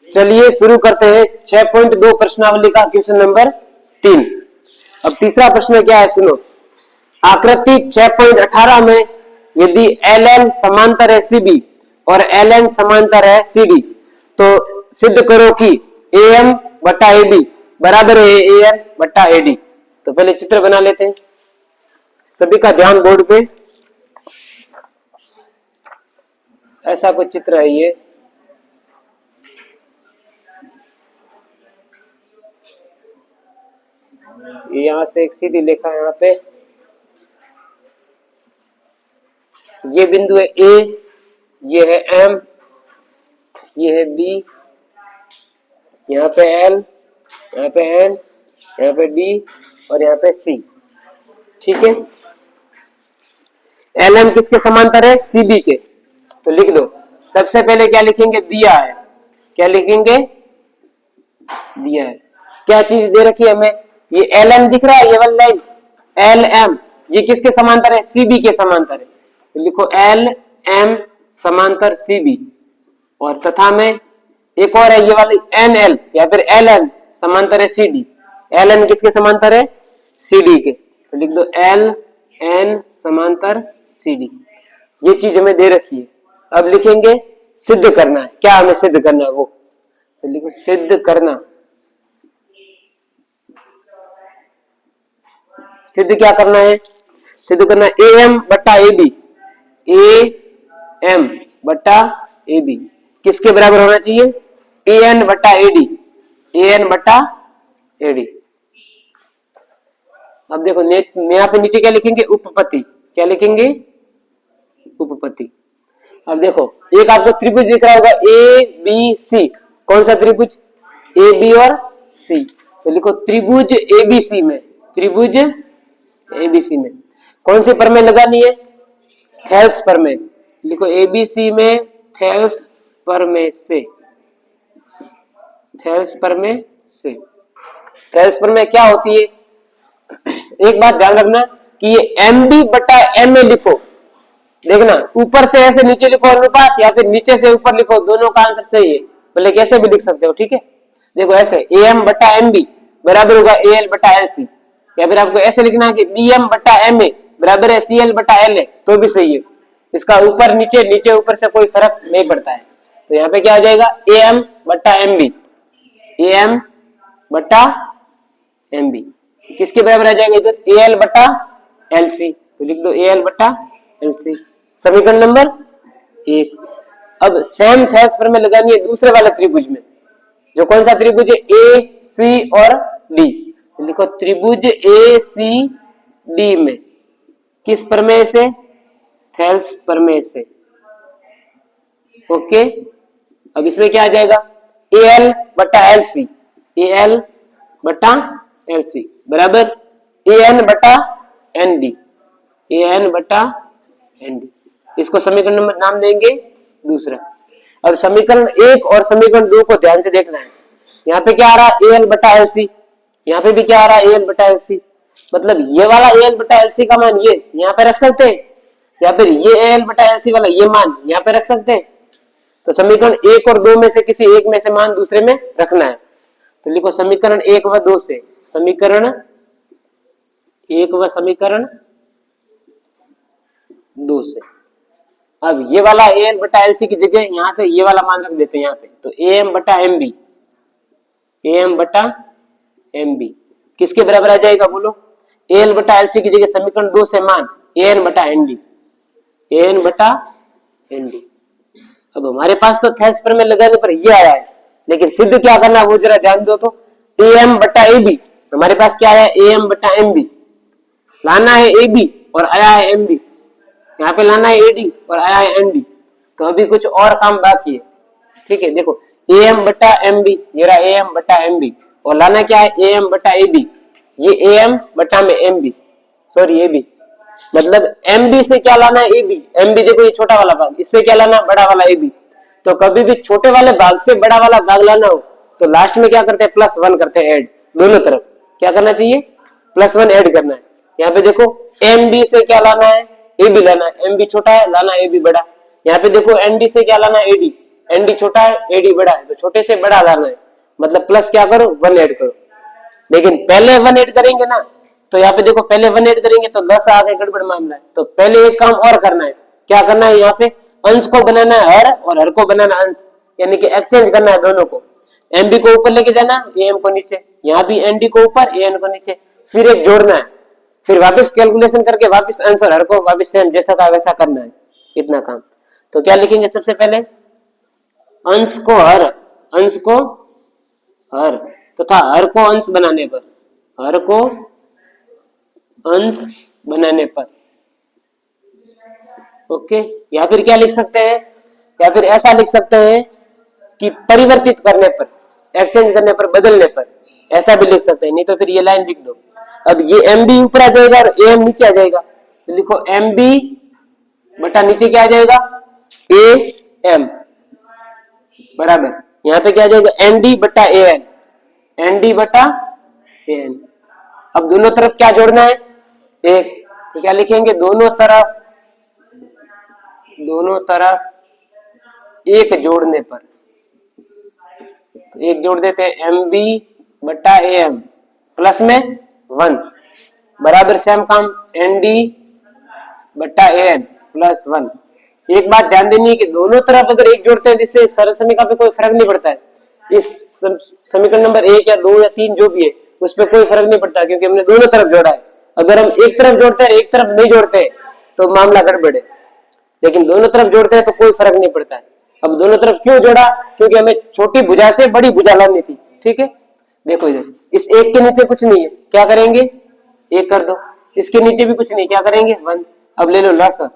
चलिए शुरू करते हैं 6.2 प्रश्नावली का क्वेश्चन नंबर 3। अब तीसरा प्रश्न क्या है, सुनो। आकृति 6.18 में यदि LN समांतर है CB और LN समांतर है CD, तो सिद्ध करो कि AM बटा AB बराबर है AN बटा AD। तो पहले चित्र बना लेते हैं, सभी का ध्यान बोर्ड पे। ऐसा कुछ चित्र है ये। यहां से एक सीधी रेखा यहाँ पे, ये बिंदु है A, ये है M, ये है B, यहाँ पे L, यहाँ पे N, यहाँ पे D और यहाँ पे C। ठीक है, LM किसके समांतर है? CB के। तो लिख दो, सबसे पहले क्या लिखेंगे? दिया है। क्या लिखेंगे? दिया है। क्या चीज दे रखी है हमें? ये LM दिख रहा है, ये वाली लाइन LM, ये किसके समांतर है? CB के समांतर है। तो लिखो LM समांतर CB, और तथा में एक और है ये वाली NL या फिर LN समांतर है CD। LN किसके समांतर है? CD के। तो लिख दो LN समांतर CD। ये चीज हमें दे रखी है। अब लिखेंगे सिद्ध करना है। क्या हमें सिद्ध करना है वो? तो लिखो सिद्ध करना। सिद्ध क्या करना है? सिद्ध करना AM बट्टा AB, AM बट्टा AB किसके बराबर होना चाहिए? AN बट्टा AD, AN बट्टा AD। अब देखो यहाँ पे नीचे क्या लिखेंगे? उपपत्ति। क्या लिखेंगे? उपपत्ति। अब देखो एक आपको त्रिभुज दिख रहा होगा ABC। कौन सा त्रिभुज? AB और C। तो लिखो त्रिभुज ABC में, त्रिभुज ABC में कौन सी प्रमेय लगानी है? थेल्स प्रमेय। लिखो ABC में थेल्स प्रमेय से, थेल्स प्रमेय से। थेल्स प्रमेय क्या होती है? एक बात ध्यान रखना कि ये MB बटा MA लिखो। देखना ऊपर से ऐसे नीचे लिखो अनुपात, या फिर नीचे से ऊपर लिखो, दोनों का आंसर सही है। बोले कैसे भी लिख सकते हो, ठीक है। देखो ऐसे AM बटा MB बराबर होगा AL बटा LC, या फिर आपको ऐसे लिखना है कि BM बटा MA बराबर है CL बटा LA, तो भी सही है। इसका ऊपर नीचे, नीचे ऊपर से कोई फर्क नहीं पड़ता है। तो यहाँ पे क्या आ जाएगा? AM बटा MB, AM बटा MB किसके बराबर आ जाएगा? इधर AL बटा LC। तो लिख दो AL बटा LC, समीकरण नंबर 1। अब सेम थेल्स प्रमेय लगानी है दूसरे वाले त्रिभुज में, जो कौन सा त्रिभुज है? AC और D। तो लिखो त्रिभुज ACD में किस प्रमेय से? थेल्स प्रमेय से। ओके, अब इसमें क्या आ जाएगा? AL बटा LC, AL बटा LC बराबर AN बटा ND, AN बटा ND। इसको समीकरण नंबर नाम देंगे दूसरा। अब समीकरण 1 और समीकरण 2 को ध्यान से देखना है। यहाँ पे क्या आ रहा है? AL बटा LC, यहाँ पे भी क्या आ रहा है? AL बटा LC। मतलब ये वाला AL बटा LC का मान ये यहाँ पे रख सकते हैं, या फिर ये AL बटा LC वाला ये मान यहाँ पे रख सकते हैं। तो समीकरण 1 और 2 में से किसी एक में से मान दूसरे में रखना है। तो लिखो समीकरण 1 व 2 से, समीकरण 1 व समीकरण 2 से। अब ये वाला AL बटा LC की जगह यहां से ये वाला मान रख देते हैं यहाँ पे। तो AM बटा MB, AM बटा MB किसके बराबर आ जाएगा? बोलो। AL बटा LC की जगह समीकरण 2 से मान AN बटा ND, AN बटा ND। अब हमारे पास तो थेल्स प्रमेय लगाने पर ये आया है, लेकिन सिद्ध क्या करना है वो जरा ध्यान दो। तो AM बटा AB, हमारे पास क्या आया? AM बटा MB। लाना है AB और आया है MB, यहाँ पे लाना है AD और आया है ND। तो अभी कुछ और काम बाकी है, ठीक है। देखो AM बटा MB, ये रहा AM बटा MB, और लाना क्या है? AM बटा AB, ये AM बटा में MB, सॉरी AB। मतलब MB से क्या लाना है? AB। MB देखो ये छोटा वाला भाग, इससे क्या लाना? बड़ा वाला AB। तो कभी भी छोटे वाले भाग से बड़ा वाला भाग लाना हो तो लास्ट में क्या करते हैं? +1 करते हैं ऐड, दोनों तरफ। क्या करना चाहिए? +1 ऐड करना है। यहाँ पे देखो MB से क्या लाना है? AB लाना है। MB छोटा है, लाना AB बड़ा। यहाँ पे देखो ND से क्या लाना है? AD, एन डी छोटा है, ए डी बड़ा है, तो छोटे से बड़ा लाना है, मतलब प्लस क्या करो 1 ऐड करो। लेकिन पहले 1 ऐड करेंगे ना, तो यहाँ पे देखो पहले 1 ऐड करेंगे तो 10 आ गए, गड़बड़ मामला है। तो पहले एक काम और करना है, क्या करना है, यहाँ पे अंश को बनाना है हर और हर को बनाना अंश, यानी कि एक्सचेंज करना है दोनों को। एम बी को ऊपर लेके जाना, ए एम को नीचे, यहाँ भी एन डी को ऊपर, ए एन को नीचे, फिर एक जोड़ना है, फिर वापस कैलकुलेशन करके वापस अंश और हर को वापस सेम जैसा था वैसा करना है, इतना काम। तो क्या लिखेंगे सबसे पहले, अंश को हर, अंश को हर तथा हर को अंश बनाने पर, हर को अंश बनाने पर, ओके। या फिर क्या लिख सकते हैं, या फिर ऐसा लिख सकते हैं कि परिवर्तित करने पर, एक्सचेंज करने पर, बदलने पर, ऐसा भी लिख सकते हैं, नहीं तो फिर ये लाइन लिख दो। अब ये एम बी ऊपर आ जाएगा और ए एम नीचे आ जाएगा, तो लिखो एम बी बटा नीचे क्या आ जाएगा, ए एम बराबर, यहाँ पे क्या आ जाएगा, एन डी बटा ए एन, एन डी बटा ए एन। अब दोनों तरफ क्या जोड़ना है, एक, तो क्या लिखेंगे, दोनों तरफ, दोनों तरफ एक जोड़ने पर, तो एक जोड़ देते हैं, एम बी बटा ए एम प्लस में 1 बराबर सेम काम, एन डी बटा ए एन प्लस 1। एक बात ध्यान देनी है कि दोनों तरफ अगर एक जोड़ते हैं जिससे सरल समीकरण पे कोई फर्क नहीं पड़ता है, इस समीकरण नंबर 1 या 2 या 3 जो भी है उस पर कोई फर्क नहीं पड़ता, क्योंकि हमने दोनों तरफ जोड़ा है। अगर हम एक तरफ जोड़ते हैं एक तरफ नहीं जोड़ते तो मामला गड़बड़ है, लेकिन दोनों तरफ जोड़ते हैं तो कोई फर्क नहीं पड़ता है। अब दोनों तरफ क्यों जोड़ा, क्योंकि हमें छोटी भुजा से बड़ी भुजा लानी थी, ठीक है। देखो इधर इस एक के नीचे कुछ नहीं है, क्या करेंगे, एक कर दो, इसके नीचे भी कुछ नहीं, क्या करेंगे 1। अब ले लो लसा,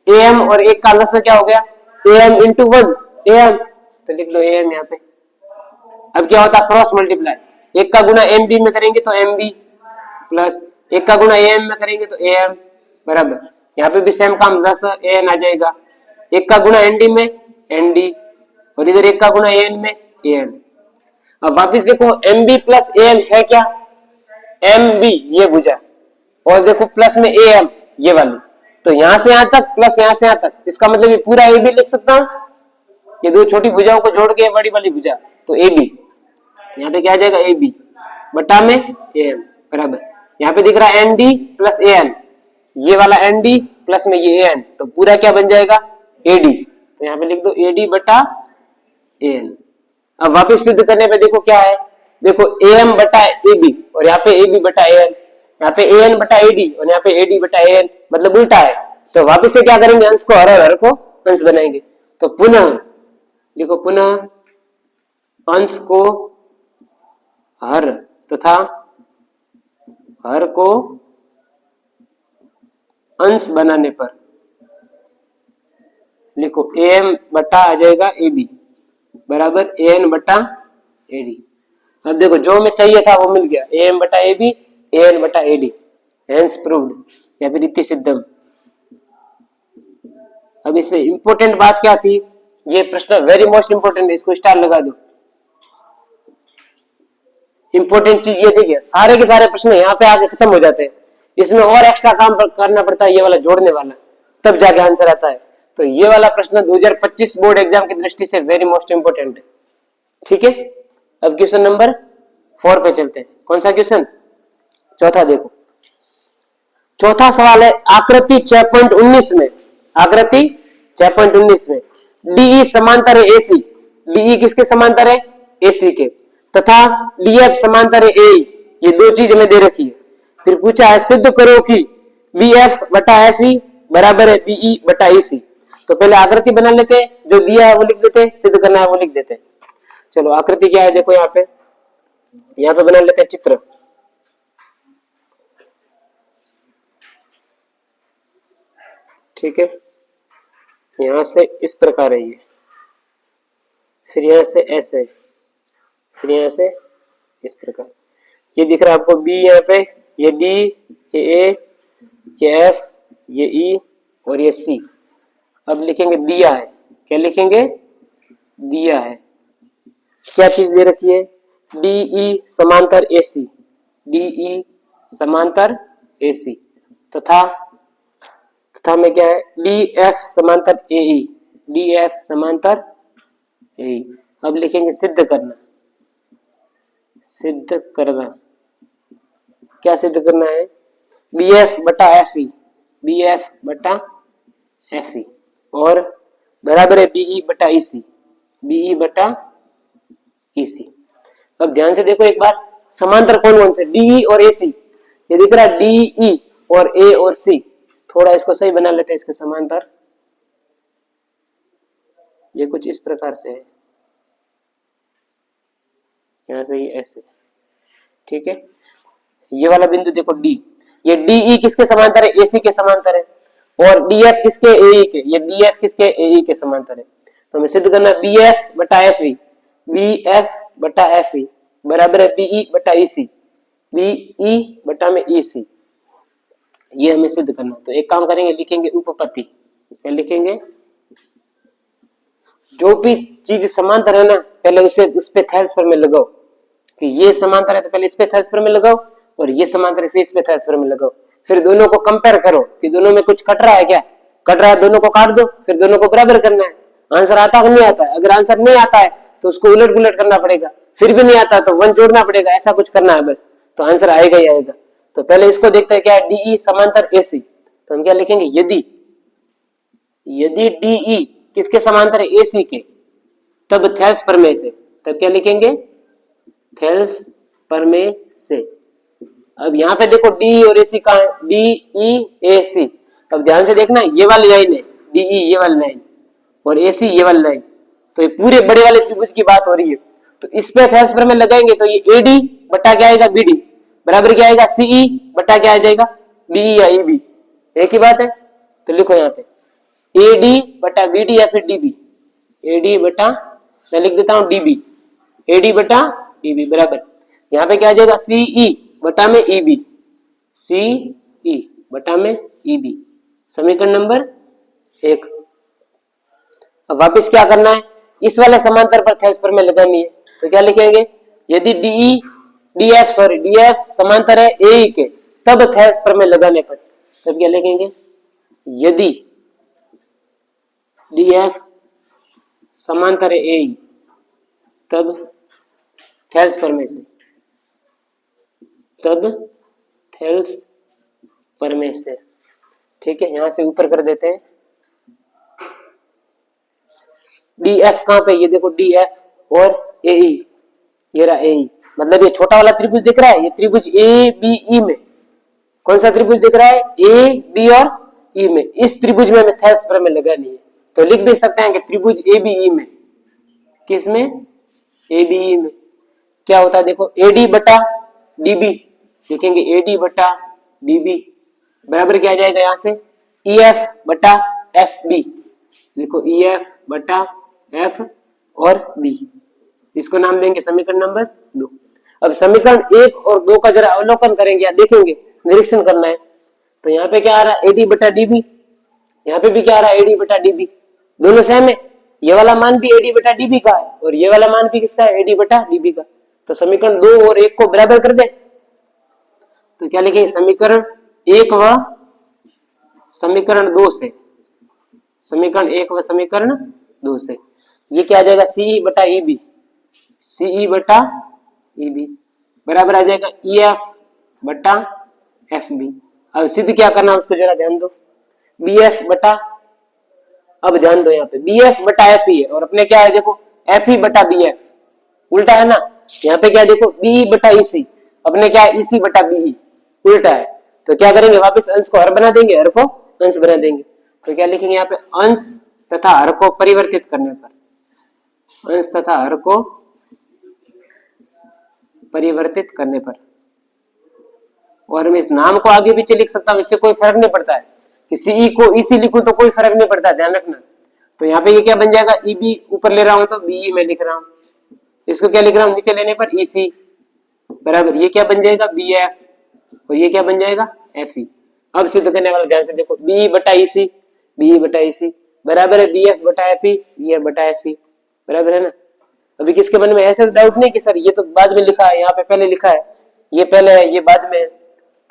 ए एम और एक का लसा क्या हो गया, A M into 1 A M, तो लिख लो ए एम यहाँ पे। अब क्या होता है, क्रॉस मल्टीप्लाई, एक का गुना एम बी में करेंगे तो एम बी प्लस एक का गुना ए एम में करेंगे तो ए एम बराबर, यहाँ पे भी सेम काम, 10 ए एन आ जाएगा, एक का गुना एन डी में एन डी, और इधर एक का गुना ए एन में ए एन। अब वापिस देखो M B plus A M है क्या, एम बी ये भुजा, और देखो प्लस में ए एम ये वाली, तो यहां से यहां तक प्लस यहां से यहां तक, इसका मतलब ये पूरा ए बी लिख सकता हूं, ये दो छोटी भुजाओं को जोड़ के बड़ी वाली भुजा, तो ए बी, यहाँ पे क्या आ जाएगा, ए बी बटा में ए एम बराबर, यहाँ पे दिख रहा है N D plus A N, ये वाला एन डी प्लस में ये ए एन, तो पूरा क्या बन जाएगा, ए डी, तो यहाँ पे लिख दो ए डी बटा ए एन। अब वापिस सिद्ध करने पे देखो क्या है, देखो ए एम बटा ए बी और यहाँ पे ए बी बटा ए एन, यहाँ पे ए एन बटा ए डी और यहाँ पे ए डी बटा ए एन, मतलब उल्टा है। तो वापिस से क्या करेंगे, अंश को हर और हर को अंश बनाएंगे, तो पुनः लिखो, पुनः अंश को हर तथा हर को अंश बनाने पर लिखो ए एम बटा आ जाएगा ए बी बराबर ए एन बटा ए डी। अब देखो जो हमें चाहिए था वो मिल गया, ए एम बटा ए बी ए एन बटा ए डी, हेंस प्रूव्ड, या फिर इति सिद्धम। अब इसमें इंपॉर्टेंट बात क्या थी, ये प्रश्न वेरी मोस्ट इंपॉर्टेंट है, इसको स्टार लगा दो। इंपॉर्टेंट चीज ये थी कि सारे के सारे प्रश्न यहाँ पे आके खत्म हो जाते हैं, इसमें और एक्स्ट्रा काम करना पड़ता है, ये वाला जोड़ने वाला, तब जाके आंसर आता है। तो ये वाला प्रश्न 2025 बोर्ड एग्जाम की दृष्टि से वेरी मोस्ट इंपोर्टेंट है, ठीक है। अब क्वेश्चन नंबर 4 पे चलते हैं। कौन सा क्वेश्चन, चौथा देखो, चौथा सवाल है आकृति 6.19 में, आकृति 6.19 में डीई समांतर है एसी, डीई किसके समांतर है, एसी के, तथा डीएफ समांतर है एई, ये दो चीज हमें दे रखी है। फिर पूछा है सिद्ध करो कि बीएफ बटा एफई बराबर है बीई बटा एसी। तो पहले आकृति बना लेते हैं, जो दिया है वो लिख देते हैं, सिद्ध करना है वो लिख देते हैं। चलो आकृति क्या है, देखो यहाँ पे बना लेते हैं चित्र। ठीक है, यहां से इस प्रकार है ये, फिर यहां से ऐसे, फिर यहां से इस प्रकार, ये दिख रहा है आपको बी, यहाँ पे ये डी, ये ए, ये एफ, ये ई और ये सी। अब लिखेंगे दिया है, क्या लिखेंगे, दिया है, क्या चीज दे रखी है, डीई समांतर एसी, डीई समांतर एसी, तथा में क्या है, डी एफ समांतर एई, डी एफ समांतर ए। अब लिखेंगे सिद्ध करना, सिद्ध करना, क्या सिद्ध करना है, बी एफ बटा एफ ई, बी एफ बटा एफ ई और बराबर है बीई बटा ईसी, बीई बटा ईसी। अब ध्यान से देखो एक बार, समांतर कौन कौन से, डीई और एसी, ये दिख रहा है डीई और ए और सी। थोड़ा इसको सही बना लेते हैं, इसके समांतर ये कुछ इस प्रकार से है, यहां से ये ऐसे, ठीक है। ये वाला बिंदु देखो डी, ये डीई किसके समांतर है, एसी के समांतर है, और डीएफ किसके, एई के, ये डीएफ किसके, एई के समांतर है। तो हमें सिद्ध करना बी एफ बटा एफ ई, बी एफ बटा एफ ई बराबर है बीई बटा ईसी, बीई बटा में ईसी, ये हमें सिद्ध करना। तो एक काम करेंगे, लिखेंगे उपपत्ति, क्या लिखेंगे, जो भी चीज समांतर है ना पहले उसे उस पे थेल्स पर में लगाओ, कि ये समांतर है तो पहले इस पे थेल्स पर में लगाओ, और ये समांतर है फिर इस पे थेल्स पर में लगाओ, फिर दोनों को कंपेयर करो कि दोनों में कुछ कट रहा है, क्या कट रहा है, दोनों को काट दो, फिर दोनों को बराबर करना है। आंसर आता है नहीं आता है, अगर आंसर नहीं आता है तो उसको उलट पुलट करना पड़ेगा, फिर भी नहीं आता तो वन जोड़ना पड़ेगा, ऐसा कुछ करना है बस, तो आंसर आएगा ही आएगा। तो पहले इसको देखते हैं क्या है, डीई समांतर एसी, तो हम क्या लिखेंगे, यदि, यदि डीई किसके समांतर है, एसी के, तब थेल्स प्रमेय से, तब क्या लिखेंगे, थेल्स प्रमेय से। अब यहाँ पे देखो डी और एसी का, डी ई ए सी, अब ध्यान से देखना, ये वाली लाइन है डीई, ये वाली लाइन, और एसी ये वाली लाइन, तो ये पूरे बड़े वाले त्रिभुज की बात हो रही है। तो इस पे थेल्स प्रमेय लगाएंगे तो ये एडी बटा क्या आएगा, बीडी बराबर क्या आएगा, सीई बटा क्या आ जाएगा, बीई या ईबी, एक ही बात है। तो लिखो यहाँ पे एडी बटा बीडी या फिर डीबी, एडी बटा, मैं लिख देता हूं डीबी, एडी बटा ईबी बराबर यहाँ पे क्या आ जाएगा, सीई बटा में ईबी, सीई बटा में ईबी, समीकरण नंबर 1। अब वापस क्या करना है, इस वाले समांतर पर थेल्स प्रमेय लगानी है, तो क्या लिखेंगे, यदि डीई डीएफ समांतर है एई के, तब थेल्स प्रमेय लगाने पर, तब क्या लिखेंगे, यदि डीएफ समांतर है एई, तब थेल्स प्रमेय से, तब थेल्स प्रमेय से, ठीक है। यहां से ऊपर कर देते हैं, डीएफ कहां पे, ये देखो डीएफ और एई, ये रहा एई, मतलब ये छोटा वाला त्रिभुज दिख रहा है, ये त्रिभुज ए बी ई में, कौन सा त्रिभुज दिख रहा है, ए बी और ई में, इस त्रिभुज में हमें थेल्स प्रमेय लगानी है। तो लिख भी सकते हैं कि त्रिभुज ए बी ई में, किस में, ए बी ई में क्या होता है, देखो एडी बटा डीबी, लिखेंगे एडी बटा डीबी बराबर क्या आ जाएगा, यहां से ईएफ बटा एफ बी, देखो ईएफ बटा एफ और बी, इसको नाम देंगे समीकरण नंबर 2। अब समीकरण 1 और 2 का जरा अवलोकन करेंगे या देखेंगे, निरीक्षण करना है। तो यहाँ पे क्या आ रहा है, एडी बटा डीबी, यहाँ पे भी क्या आ रहा है, एडी बटा डीबी, दोनों सेम है, ये वाला मान भी एडी बटा डीबी का है और ये वाला मान भी किसका है, एडी बटा डीबी का। तो समीकरण 2 और 1 को बराबर कर दे, तो क्या लिखेंगे, समीकरण 1 व समीकरण 2 से, समीकरण 1 व समीकरण 2 से ये क्या आ जाएगा, सीई बटा ईबी, सीई बटा ईबी बराबर आ जाएगा ईएफ बटा एफ बी। अब सिद्ध क्या करना है उसको जरा ध्यान दो, बी एफ बटा, अब ध्यान दो यहाँ पे बी एफ बटा एफ ई है और अपने क्या है देखो एफ ई बटा बी एफ, उल्टा है ना, यहाँ पे क्या देखो बी बटा ईसी, अपने क्या है ईसी बटा बीई, उल्टा है। तो क्या करेंगे, वापस अंश को हर बना देंगे, हर को अंश बना देंगे। तो क्या लिखेंगे यहाँ पे, अंश तथा हर को परिवर्तित करने पर, अंश तथा हर को परिवर्तित करने पर, और मैं इस नाम को आगे पीछे लिख सकता हूं, इससे कोई फर्क नहीं पड़ता है कि सीई को ईसी लिखूं तो कोई फर्क नहीं पड़ता, ध्यान रखना। तो यहाँ पे ये क्या बन जाएगा, ईबी ऊपर ले रहा हूं तो बीई में लिख रहा हूं, इसको क्या लिख रहा हूं, नीचे लेने पर ईसी बराबर ये क्या बन जाएगा, बी एफ, और ये क्या बन जाएगा, एफ ई। अब सिद्ध करने वाला ध्यान से देखो, बी बटा ईसी, बी बटा ईसी बराबर है बी एफ बटा एफ ई, बी एफ बटा एफ ई बराबर है ना। अभी किसके मन में ऐसे डाउट नहीं कि सर ये तो बाद में लिखा है, यहाँ पे पहले लिखा है, ये पहले है ये बाद में है,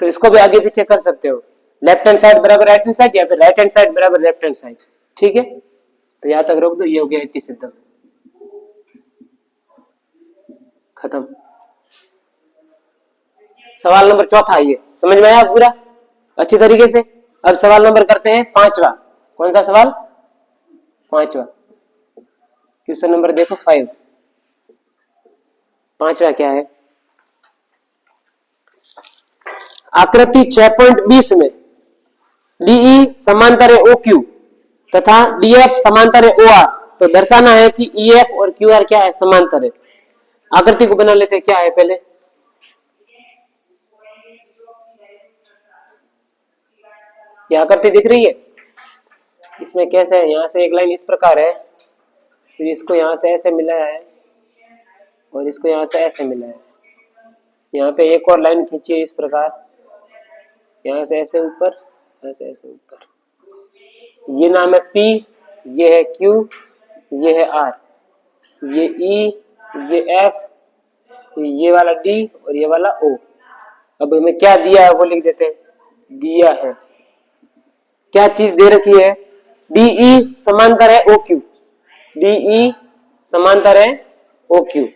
तो इसको भी आगे पीछे कर सकते हो, लेफ्ट हैंड साइड बराबर राइट हैंड साइड या फिर राइट हैंड साइड बराबर लेफ्ट हैंड साइड, ठीक है। तो यहाँ तक रोक दो, ये हो गया इति सिद्ध। खत्म। सवाल नंबर चौथा ये समझ में आया पूरा अच्छी तरीके से। अब सवाल नंबर करते हैं पांचवा। कौन सा सवाल? पांचवा। क्वेश्चन नंबर देखो 5। पांचवा क्या है? आकृति 6.20 में डीई समांतर है OQ तथा DF समांतर है OR, तो दर्शाना है कि EF और QR क्या है? समांतर है। आकृति को बना लेते हैं। क्या है पहले? ये आकृति दिख रही है? इसमें कैसे है? यहां से एक लाइन इस प्रकार है, फिर इसको यहां से ऐसे मिलाया है और इसको यहां से ऐसे मिलाया है। यहाँ पे एक और लाइन खींची है इस प्रकार, यहां से ऐसे ऊपर, ऐसे ऐसे ऊपर। ये नाम है P, ये है Q, ये है R, ये E, ये F, ये वाला D और ये वाला O। अब हमें क्या दिया है वो लिख देते हैं। दिया है क्या चीज दे रखी है? DE समांतर है OQ, DE समांतर है OQ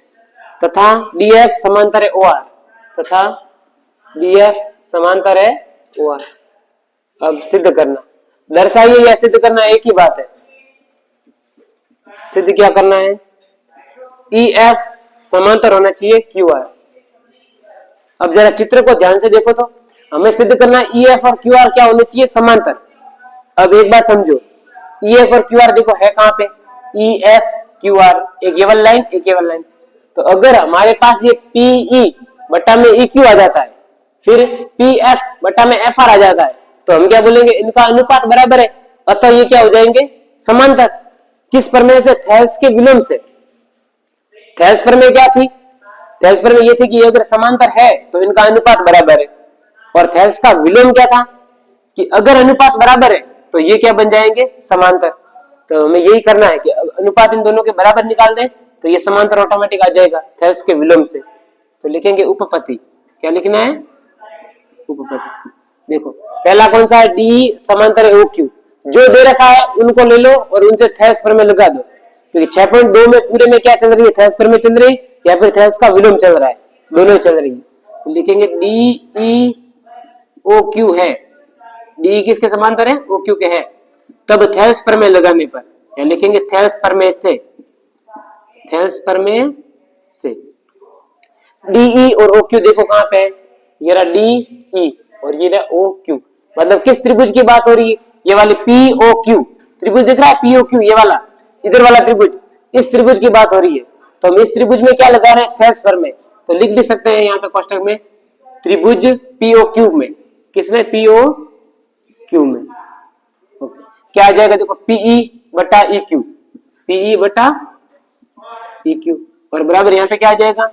तथा DF समांतर है OR तथा DF समांतर है OR। अब सिद्ध करना, दर्शाइए या सिद्ध करना एक ही बात है। सिद्ध क्या करना है? EF समांतर होना चाहिए QR। अब जरा चित्र को ध्यान से देखो तो हमें सिद्ध करना है EF और QR क्या होने चाहिए? समांतर। अब एक बात समझो, EF और QR देखो है कहां पे? EF QR, एक ये वाली लाइन, एक ये वाली लाइन। तो अगर हमारे पास ये PE बटा में EQ आ जाता है, फिर PF बटा में FR आ जाता है, तो हम क्या बोलेंगे? इनका अनुपात बराबर है, अतः ये क्या हो जाएंगे? समांतर। किस प्रमेय से? थेल्स के विलोम से। थेल्स प्रमेय क्या थी? थेल्स प्रमेय ये थी कि अगर समांतर है तो इनका अनुपात बराबर है, और थेल्स का विलोम क्या था कि अगर अनुपात बराबर है तो ये क्या बन जाएंगे? समांतर। तो हमें यही करना है कि अनुपात इन दोनों के बराबर निकाल दें तो ये समांतर ऑटोमेटिक आ जाएगा थेल्स के विलोम से। तो लिखेंगे उपपत्ति। क्या लिखना है? उपपत्ति। देखो पहला कौन सा है? डी समांतर है OQ। जो दे रखा है उनको ले लो और उनसे थेल्स प्रमेय लगा दो, क्योंकि 6.2 में पूरे में क्या चल रही है? थेल्स प्रमेय चल रही है या फिर थेल्स का विलोम चल रहा है? दोनों चल रही है। तो लिखेंगे DEOQ है। डी किसके समांतर है? OQ के है। तब थेल्स प्रमेय लगाने पर या लिखेंगे थेल्स प्रमेय से, थेल्स प्रमेय से DE और OQ देखो कहां पे है? ये रहा DE और ये रहा OQ। मतलब किस त्रिभुज की बात हो रही है? ये वाली POQ त्रिभुज दिख रहा है, POQ ये वाला, इधर वाला त्रिभुज, इस त्रिभुज की बात हो रही है। तो हम इस त्रिभुज में क्या लगा रहे हैं? थेल्स प्रमेय। तो लिख भी सकते हैं यहाँ पे कोष्टक में त्रिभुज POQ में। किसमें? POQ में। ओके, क्या आ जाएगा? देखो PE बटा EQ, PE बटा EQ और बराबर यहाँ पे क्या आ जाएगा?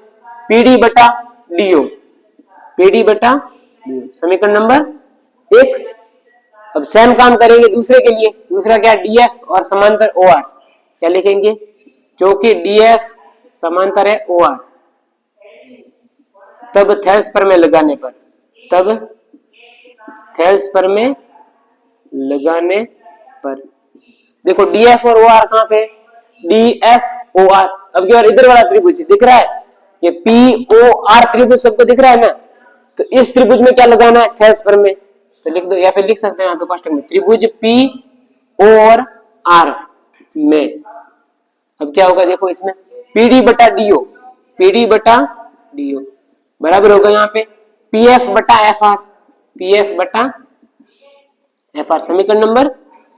PD बटा DO, PD बटा DO। समीकरण नंबर 1। अब सेम काम करेंगे दूसरे के लिए। दूसरा क्या? DF और समांतर OR। क्या लिखेंगे? जो कि DF समांतर है OR, तब थेल्स प्रमेय लगाने पर, तब थेल्स प्रमेय लगाने पर देखो DF और OR कहां पे? DF OR। अब क्या इधर वाला त्रिभुज दिख रहा है? ये POR त्रिभुज सबको दिख रहा है ना? तो इस त्रिभुज में क्या लगाना है? थेल्स प्रमेय। तो लिख दो, या फिर लिख सकते हैं यहाँ पे कोष्टक में त्रिभुज P और R में। अब क्या होगा? देखो इसमें PD बटा DO, PD बटा DO बराबर होगा यहाँ पे PF बटा FR, PF बटा FR। समीकरण नंबर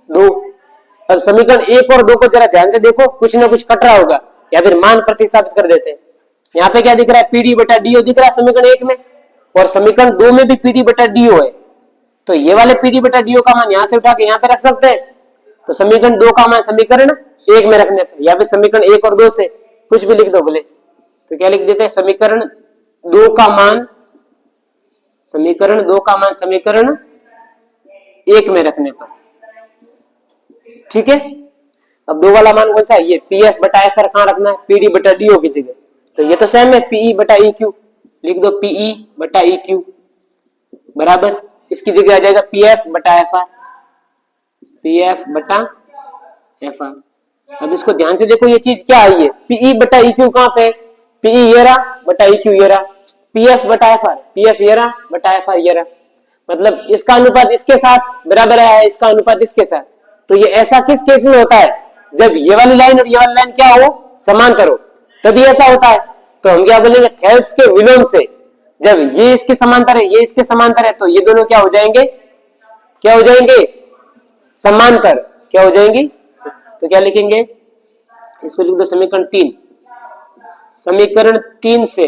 2। अब समीकरण 1 और 2 को जरा ध्यान से देखो, कुछ ना कुछ कट रहा होगा या फिर मान प्रतिस्थापित कर देते हैं। यहाँ पे क्या दिख रहा है? PD बटा DO दिख रहा है समीकरण 1 में, और समीकरण 2 में भी PD बटा DO है। तो ये वाले PD बटा DO का मान यहाँ से उठा के यहाँ पे रख सकते हैं। तो समीकरण 2 का मान समीकरण 1 में रखने पर, या फिर समीकरण 1 और 2 से कुछ भी लिख दो बोले। तो क्या लिख देते हैं? समीकरण 2 का मान, समीकरण 2 का मान समीकरण 1 में रखने पर। ठीक है। अब 2 वाला मान कौन सा है? ये PF बटा FR कहां रखना है? PD बटा DO की जगह। तो ये तो सेम है, PE बटा EQ। लिख दो PE बटा EQ बराबर, इसकी जगह आ जाएगा PF बटा FR, PF बटा FR। अब इसको ध्यान से देखो, ये चीज क्या आई है? PE बटा EQ कहां पे? PE ये रहा बटा ई क्यू ये रहा, पी एफ बटा एफ आर, पी एफ ये रहा बटा एफ आर ये रहा, मतलब इसका अनुपात इसके साथ बराबर है, इसका अनुपात इसके साथ। तो ये ऐसा किस केस में होता है, जब ये वाली लाइन और ये वाली लाइन क्या हो, समांतर हो, तभी ऐसा होता है। तो हम क्या बोलेंगे, थेल्स के विलोम से जब ये इसके समांतर है, ये इसके समांतर है, तो ये दोनों क्या हो जाएंगे, क्या हो जाएंगे, समांतर, क्या हो जाएंगी। तो क्या लिखेंगे, इसको लिख दो समीकरण 3, समीकरण 3 से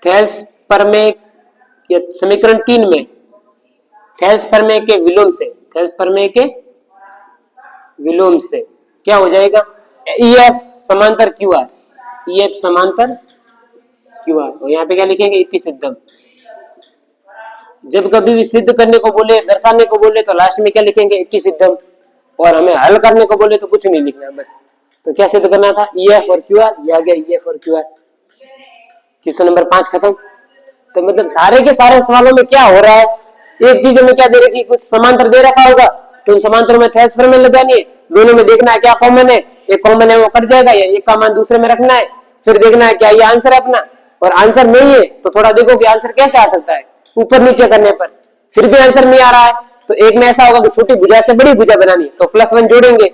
थेल्स प्रमेय, समीकरण 3 में थेल्स प्रमेय के विलोम से, थेल्स प्रमेय के विलोम से क्या हो जाएगा, ई एफ समांतर क्यू आर, ई एफ समांतर क्यू आर। और यहाँ पे क्या लिखेंगे, इति सिद्धम। जब कभी भी सिद्ध करने को बोले, दर्शाने को बोले, तो लास्ट में क्या लिखेंगे, इति सिद्धम। और हमें हल करने को बोले तो कुछ नहीं लिखना बस। तो क्या सिद्ध करना था, ई एफ और क्यू आर, ये आ गया ई एफ और क्यू आर। क्वेश्चन नंबर 5 खत्म। तो मतलब सारे के सारे सवालों में क्या हो रहा है, एक चीज हमें क्या दे रखी, कुछ समांतर दे रखा होगा, तो समांतर में थेल्स प्रमेय लगानी है, दोनों में देखना है क्या कॉमन है, एक कॉमन है वो कट जाएगा, या एक का मान दूसरे में रखना है, फिर देखना है क्या ये आंसर है अपना। और आंसर नहीं है तो थोड़ा देखो कि आंसर कैसे आ सकता है, ऊपर नीचे करने पर फिर भी आंसर नहीं आ रहा है, तो एक में ऐसा होगा कि छोटी भुजा से बड़ी भुजा बनानी, तो +1 जोड़ेंगे,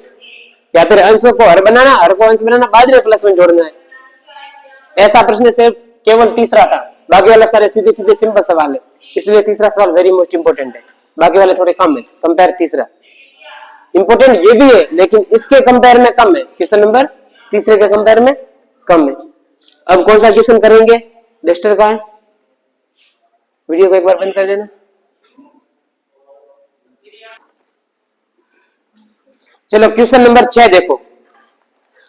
या फिर अंशों को हर बनाना, हर को अंश बनाना, बाद में +1 जोड़ना है। ऐसा प्रश्न से केवल तीसरा था, बाकी वाला सारे सीधे सीधे सिंपल सवाल है, इसलिए तीसरा सवाल वेरी मोस्ट इंपोर्टेंट है, बाकी वाले थोड़े कम है, कंपेयर तीसरा इंपोर्टेंट ये भी है, लेकिन इसके कंपेयर में कम है, क्वेश्चन नंबर तीसरे के कंपेयर में कम है। अब कौन सा क्वेश्चन करेंगे, डस्टर का है, वीडियो को एक बार बंद कर देना। चलो क्वेश्चन नंबर 6 देखो,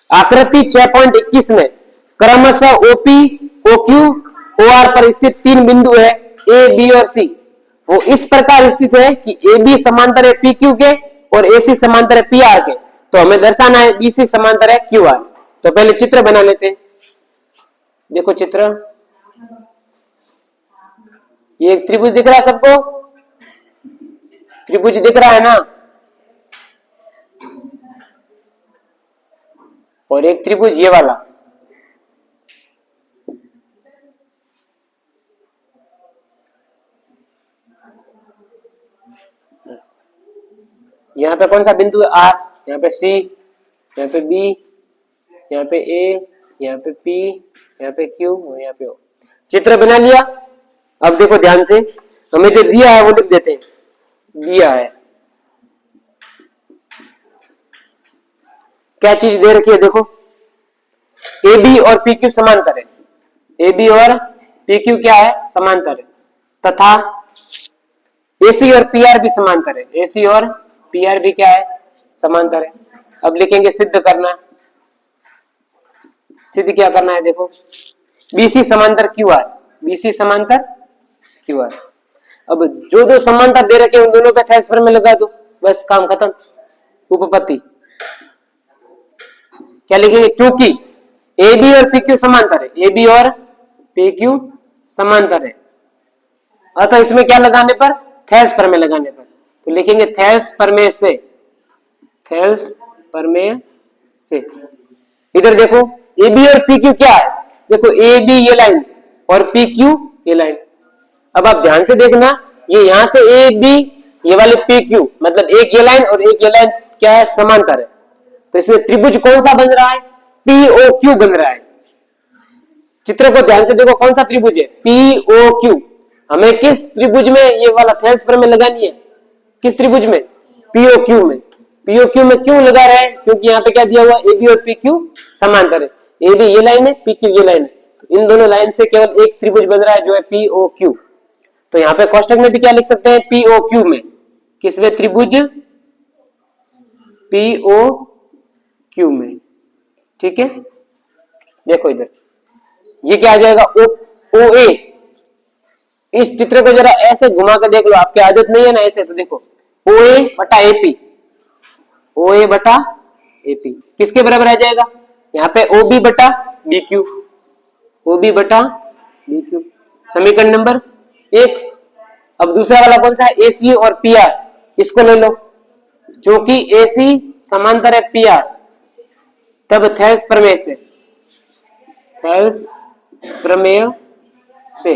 आकृति 6.21 में क्रमशः ओपी, ओक्यू, ओआर पर स्थित 3 बिंदु है ए, बी और सी, वो इस प्रकार स्थित है कि ए बी समांतर है पी क्यू के और ए सी समांतर है पी आर के। तो हमें दर्शाना है बी सी समांतर है क्यू आर। तो पहले चित्र बना लेते हैं। देखो चित्र, ये एक त्रिभुज दिख रहा है सबको, त्रिभुज दिख रहा है ना, और एक त्रिभुज ये वाला, यहाँ पे कौन सा बिंदु है आर, यहाँ पे सी, यहाँ पे बी, यहाँ पे ए, यहाँ पे पी, यहाँ पे क्यू और यहाँ पे ओ। चित्र बना लिया। अब देखो ध्यान से, हमें जो दिया है वो लिख देते हैं। दिया है क्या चीज दे रखी है, देखो ए बी और पी क्यू समांतर है, ए बी और पी क्यू क्या है, समांतर है, तथा एसी और पी आर भी समांतर है, एसी और पी आर भी क्या है, समांतर है। अब लिखेंगे सिद्ध करना, सिद्ध क्या करना है, देखो बीसी समांतर क्यू आर, बीसी समांतर क्यू आर। अब जो दो समांतर दे रखे उन दोनों पे थेल्स प्रमेय लगा दो, बस काम खत्म, उपपत्ति। क्या लिखेंगे, क्योंकि ए बी और पी क्यू समांतर है, ए बी और पी क्यू समांतर है, अतः इसमें क्या लगाने पर, थेल्स प्रमेय लगाने पर। तो लिखेंगे थेल्स प्रमेय से, थेल्स प्रमेय से। इधर देखो ए बी और पी क्यू क्या है, देखो ए बी ये लाइन और पी क्यू ये लाइन। अब आप ध्यान से देखना, ये यहां से ए बी, ये वाले पी क्यू, मतलब एक ये लाइन और एक ये लाइन क्या है, समांतर है। तो इसमें त्रिभुज कौन सा बन रहा है, पी ओ क्यू बन रहा है। चित्र को ध्यान से देखो, कौन सा त्रिभुज है, पी ओ क्यू। हमें किस त्रिभुज में ये वाला थेल्स प्रमेय लगानी है, किस त्रिभुज में, पीओ क्यू में। पीओ क्यू में क्यों लगा रहे हैं, क्योंकि यहाँ पे क्या दिया हुआ, ए बी और पी क्यू समांतर है, ए बी ये लाइन है, पी क्यू ये लाइन है, तो इन दोनों लाइन से केवल एक त्रिभुज बन रहा है जो है पीओ क्यू। तो यहाँ पे कोष्टक में भी क्या लिख सकते हैं, पीओ क्यू में, किसमें, त्रिभुज पीओ क्यू में, ठीक है। देखो इधर ये क्या आ जाएगा, ओ ए। इस चित्र को जरा ऐसे घुमा कर देख लो, आपकी आदत नहीं है ना ऐसे, तो देखो ओ ए बटा एपी, ओ ए बटा एपी किसके बराबर आ जाएगा, यहाँ पे ओ बी बटा बी क्यू, ओ बी बटा बी क्यू, समीकरण नंबर 1। अब दूसरा वाला कौन सा है, ए सी और पी आर, इसको ले लो, क्योंकि ए सी समांतर है पी आर, तब थेल्स प्रमेय से, थेल्स प्रमेय से।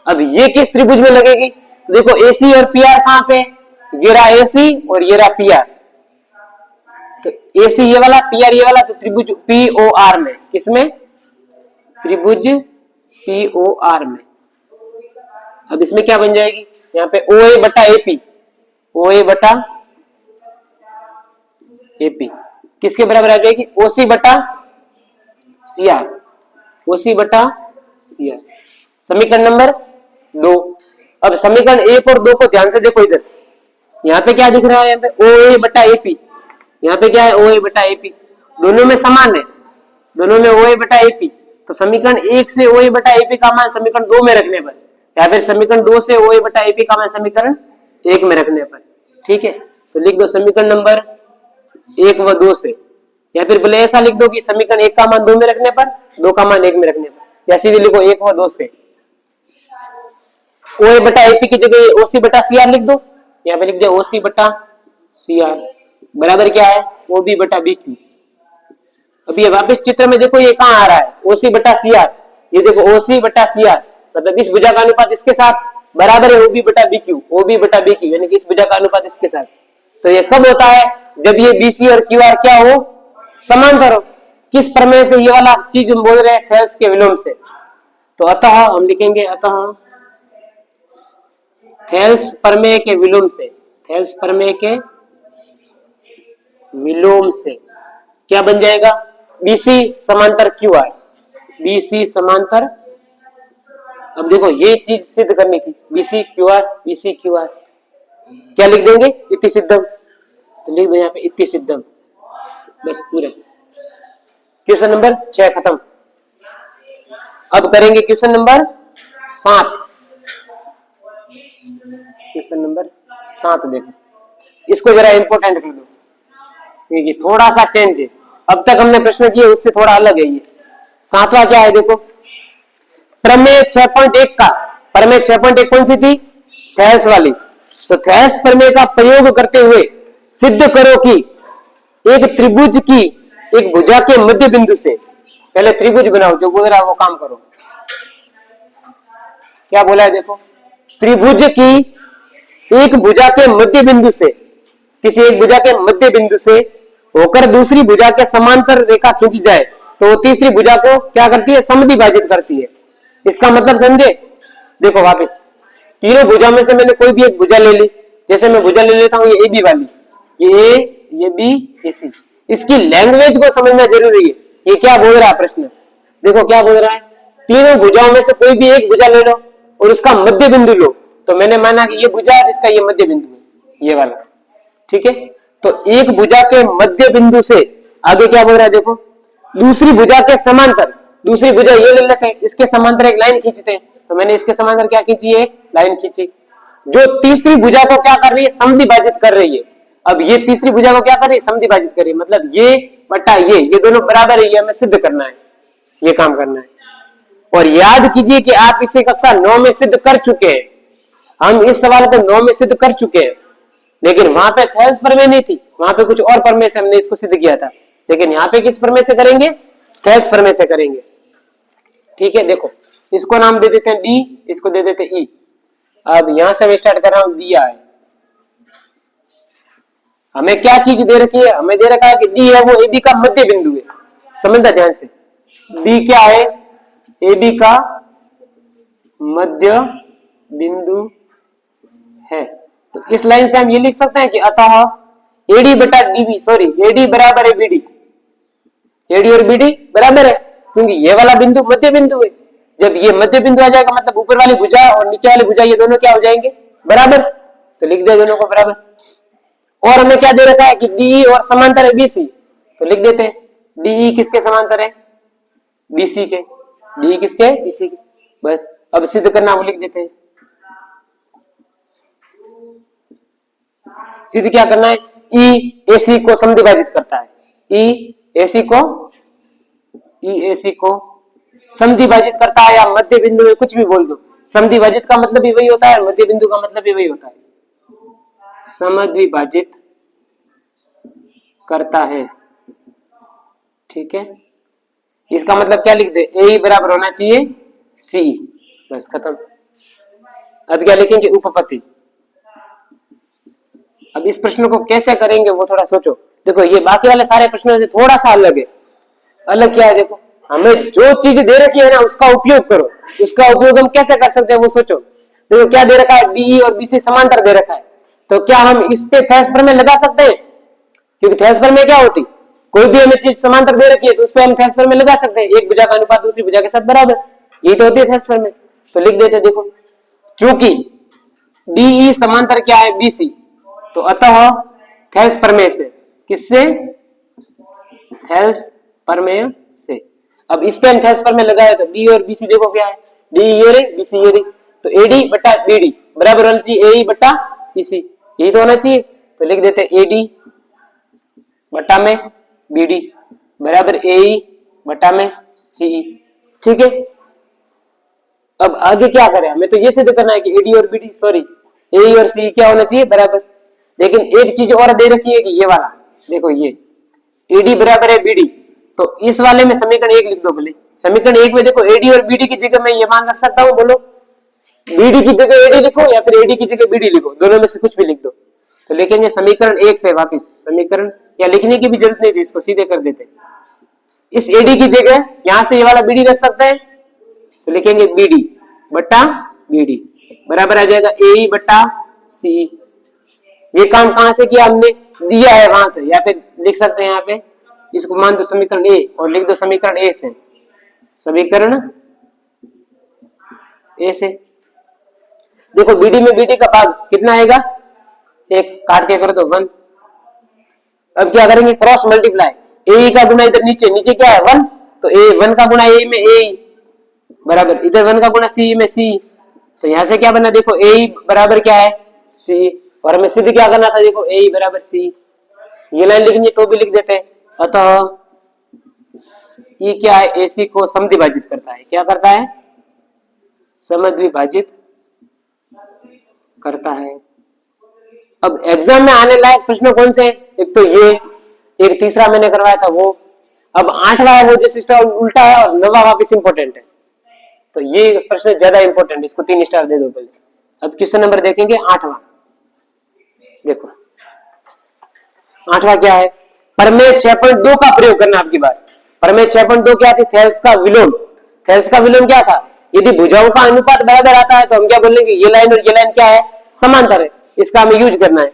अब ये किस त्रिभुज में लगेगी? तो देखो AC और PR कहां पे? ये रहा AC और ये रहा PR। तो AC ये वाला, PR ये वाला, तो त्रिभुज POR में। किसमें? त्रिभुज POR में। अब इसमें क्या बन जाएगी? यहाँ पे OA बटा AP, OA बटा AP किसके बराबर आ जाएगी? OC बटा CR, OC बटा CR। समीकरण नंबर 2। अब समीकरण 1 और 2 को ध्यान से देखो इधर। यहाँ पे क्या दिख रहा है? यहाँ पे OA बटा AP, यहाँ पे क्या है? OA बटा AP। दोनों में समान है, दोनों में OA बटा AP। तो समीकरण 1 से OA बटा AP का मान समीकरण 2 में रखने पर, या फिर समीकरण 2 से OA बटा AP का मान समीकरण 1 में रखने पर, ठीक है। तो लिख दो समीकरण नंबर 1 व 2 से, या फिर बोले ऐसा लिख दो कि समीकरण 1 का मान 2 में रखने पर, 2 का मान 1 में रखने पर, या सीधे लिखो 1 व 2 से। OA बटा AP की जगह OC बटा CR लिख दो, यहाँ पे लिख दिया OC बटा CR बराबर क्या है? OB बटा BQ। अब ये वापस चित्र में देखो, ये कहाँ आ रहा है? OC बटा CR। ये देखो OC बटा CR, मतलब इस भुजा का अनुपात इसके साथ बराबर है OB बटा BQ, OB बटा BQ, यानी कि इस भुजा का अनुपात इसके साथ। तो ये कब होता है? जब ये BC और QR क्या हो? समांतर हो। किस प्रमेय से? ये वाला चीज हम बोल रहे हैं थेल्स के विलोम से। तो अतः हम लिखेंगे, अतः थेल्स प्रमेय के विलोम से, थेल्स प्रमेय के विलोम से क्या बन जाएगा? BC समांतर QR, BC समांतर। अब देखो ये चीज सिद्ध करनी थी, BC QR, BC QR। क्या लिख देंगे? इति सिद्धम। तो लिख दो यहाँ पे इति सिद्धम, बस पूरे। क्वेश्चन नंबर 6 खत्म। अब करेंगे क्वेश्चन नंबर 7। क्वेश्चन नंबर 7 देखो, इसको जरा इंपोर्टेंट कर दो, ये थोड़ा सा चेंज है। अब तक हमने प्रश्न किए उससे थोड़ा अलग है ये। 7वां क्या है? देखो प्रमेय 6.1 का, प्रमेय 6.1 कौन सी थी? थेल्स वाली। तो थेल्स प्रमेय का प्रयोग करते हुए सिद्ध करो कि एक त्रिभुज की एक भुजा के मध्य बिंदु से, पहले त्रिभुज बनाओ, जो बोल रहा है वो काम करो। क्या बोला है? देखो त्रिभुज की एक भुजा के मध्य बिंदु से, किसी एक भुजा के मध्य बिंदु से होकर दूसरी भुजा के समांतर रेखा खींच जाए तो तीसरी भुजा को क्या करती है? समद्विभाजित करती है। इसका मतलब समझे? देखो वापस, तीनों भुजा में से मैंने कोई भी एक भुजा ले ली, जैसे मैं भुजा ले लेता हूं ये AB वाली, ये A, ये B, ये C। इसकी लैंग्वेज को समझना जरूरी है। ये क्या बोल रहा है प्रश्न? देखो क्या बोल रहा है, तीनों भुजाओं में से कोई भी एक भुजा ले लो और उसका मध्य बिंदु लो। तो मैंने माना कि ये भुजा है, इसका ये मध्य बिंदु है, ये वाला, ठीक है। तो एक भुजा के मध्य बिंदु से आगे क्या बोल रहा है? देखो दूसरी भुजा के समांतर, दूसरी भुजा ये ले लेते हैं, इसके समांतर एक लाइन खींचते हैं। तो मैंने इसके समांतर क्या खींची? एक लाइन खींची, जो तीसरी भुजा को क्या कर रही है? समद्विभाजित कर रही है। अब ये तीसरी भुजा को क्या कर रही है? समद्विभाजित कर रही है, मतलब ये बटा ये दोनों बराबर है, ये हमें सिद्ध करना है, ये काम करना है। और याद कीजिए कि आप इसे कक्षा 9 में सिद्ध कर चुके हैं। हम इस सवाल को 9 में सिद्ध कर चुके हैं, लेकिन वहां पे थेल्स प्रमेय नहीं थी, वहां पे कुछ और प्रमेय से हमने इसको सिद्ध किया था। लेकिन यहाँ पे किस प्रमेय से करेंगे? थेल्स प्रमेय से करेंगे, ठीक है। देखो इसको नाम दे देते हैं D, इसको दे देते हैं E। अब यहां से मैं स्टार्ट कर रहा हूं। दिया है हमें क्या चीज दे रखी है? हमें दे रखा है कि D है वो AB का मध्य बिंदु है। समझना ध्यान से, D क्या है? AB का मध्य बिंदु है। तो इस लाइन से हम ये लिख सकते हैं कि अतः AD बटा DB, सॉरी AD बराबर है BD, AD और BD बराबर है, क्योंकि ये वाला बिंदु मध्य बिंदु है। जब ये मध्य बिंदु आ जाएगा मतलब ऊपर वाली भुजा और नीचे वाली भुजा ये दोनों क्या हो जाएंगे? बराबर। तो लिख दिया दोनों को बराबर। और हमें क्या दे रखा है कि DE और समांतर है BC, तो लिख देते हैं DE किसके समांतर है? BC के। DE किसके? BC के। बस अब सिद्ध करना वो लिख देते हैं। सिद्ध क्या करना है? E AC को समद्विभाजित करता है, E AC को समद्विभाजित करता है, या मध्य बिंदु में कुछ भी बोल दो। समद्विभाजित का मतलब भी वही होता है, मध्य बिंदु का मतलब भी वही होता है। समद्विभाजित करता है, ठीक है। इसका मतलब क्या लिख दे, ए बराबर होना चाहिए सी, बस खत्म। अब क्या लिखेंगे, उपपत्ति। अब इस प्रश्न को कैसे करेंगे वो थोड़ा सोचो। देखो ये बाकी वाले सारे प्रश्नों से थोड़ा सा अलग है। अलग क्या है, देखो हमें जो चीज दे रखी है ना उसका उपयोग करो। उसका उपयोग हम कैसे कर सकते हैं वो सोचो। देखो क्या दे रखा है, डी और बीसी समांतर दे रखा है, तो क्या हम इस पे थेस प्रमेय लगा सकते हैं? क्योंकि थेस प्रमेय क्या होती, कोई भी हमें चीज समांतर दे रखी है तो उस पर हम थेस प्रमेय लगा सकते हैं, एक भुजा का अनुपात दूसरी भुजा के साथ बराबर, यही तो होती है थेस प्रमेय। तो लिख देते, देखो चूंकि डीई समांतर क्या है, बीसी, तो अतः थेस प्रमेय से, किससे, थेस प्रमेय से। अब इस पे हम थेस प्रमेय लगाए तो डी और बीसी देखो क्या है, डी ये रे, बीसी ये रे, तो एडी बटा बीडी बराबर होना चाहिए एई बटा बीसी, यही तो होना चाहिए। तो लिख देते एडी बटा में बीडी बराबर एई बटा में सी, ठीक है। अब आगे क्या करें, हमें तो ये सिद्ध करना है कि एडी और बीडी, सॉरी ए और सी क्या होना चाहिए, बराबर। लेकिन एक चीज और दे रखी है कि ये वाला, देखो ये एडी बराबर है बीडी, तो इस वाले में समीकरण 1 लिख दो भले। समीकरण 1 में देखो एडी और बीडी की जगह मैं ये मान रख सकता हूं, बोलो बीडी की जगह एडी लिखो या फिर एडी की जगह बीडी लिखो, दोनों में से कुछ भी लिख दो। तो लिखेंगे समीकरण 1 से वापिस समीकरण, या लिखने की भी जरूरत नहीं थी, इसको सीधे कर देते। इस एडी की जगह यहां से ये वाला बीडी रख सकते हैं, तो लिखेंगे बीडी बटा बीडी बराबर आ जाएगा ए बटा सी। ये काम कहां से किया, हमने दिया है वहां से, या फिर लिख सकते हैं यहाँ पे, इसको मान दो समीकरण ए और लिख दो समीकरण ए से, समीकरण ए से। देखो बीडी में बीडी का भाग कितना आएगा, एक काट के करो तो 1। अब क्या करेंगे, क्रॉस मल्टीप्लाई, ए का गुना इधर नीचे, नीचे क्या है 1, तो ए 1 का गुना ए में ए बराबर इधर 1 का गुना सी में सी, तो यहां से क्या बना, देखो ए बराबर क्या है सी, और हमें सिद्ध क्या करना था, देखो ए बराबर सी। ये लाइन लिखनी तो भी लिख देते हैं, अतः ये क्या है, एसी को समद्विभाजित करता है, क्या करता है, समद्विभाजित करता है। अब एग्जाम में आने लायक प्रश्न कौन से, एक तो ये, एक तीसरा मैंने करवाया था वो, अब 8वां है वो जो सिस्टम उल्टा है, और 9वां वापिस इंपॉर्टेंट है, तो ये प्रश्न ज्यादा इंपॉर्टेंट, इसको 3 स्टार दे दो पहले। अब क्वेश्चन नंबर देखेंगे 8वां, देखो 8वां क्या है, प्रमेय 6.2 का प्रयोग करना आपकी बात। प्रमेय 6.2 क्या थी, थेल्स का विलोम। थेल्स का विलोम क्या था, यदि भुजाओं का अनुपात बराबर आता है तो हम क्या बोलेंगे, ये लाइन और ये लाइन क्या है, समांतर है, इसका हमें यूज करना है।